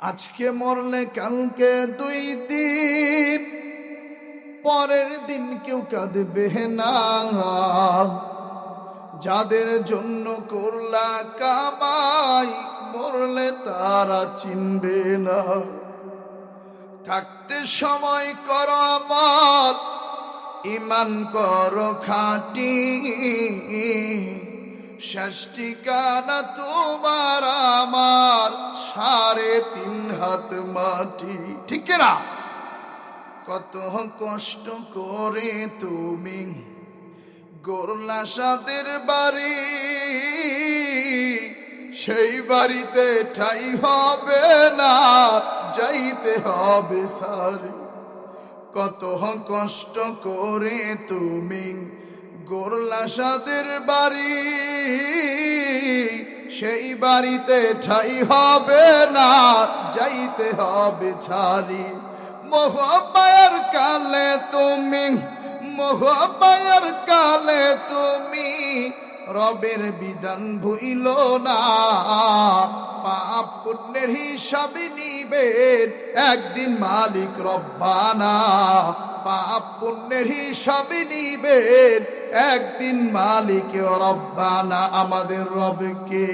আজকে মরলে কালকে 2 দিন, পরের দিন কেউ কাঁদবে না। যাদের জন্য করলা কামাই, মরলে তারা চিনবে না। থাকতে সময় করো আমল, ঈমান করো খাঁটি, শেষ ঠিকানা তোমার আমার 3.5 হাত মাটি। ঠিক না? কত কষ্ট করে তুমি গড়লা সাদের বাড়ি, সেই বাড়িতে ঠাই হবে না, যাইতে হবে সারি। কত কষ্ট করে তুমি গড়লা সাদের বাড়ি, সেই বাড়িতে ঠাই হবে না, যাইতে হবে ছাড়ি। মোহমায়ার কালে তুমি, মোহমায়ার কালে তুমি রবের বিধান ভুইল না। পাপ পুণ্যের হিসাব নিবেন একদিন মালিক রব্বানা। পাপ পুণ্যের হিসাব নিবেন একদিন মালিক রব্বানা। আমাদের রবকে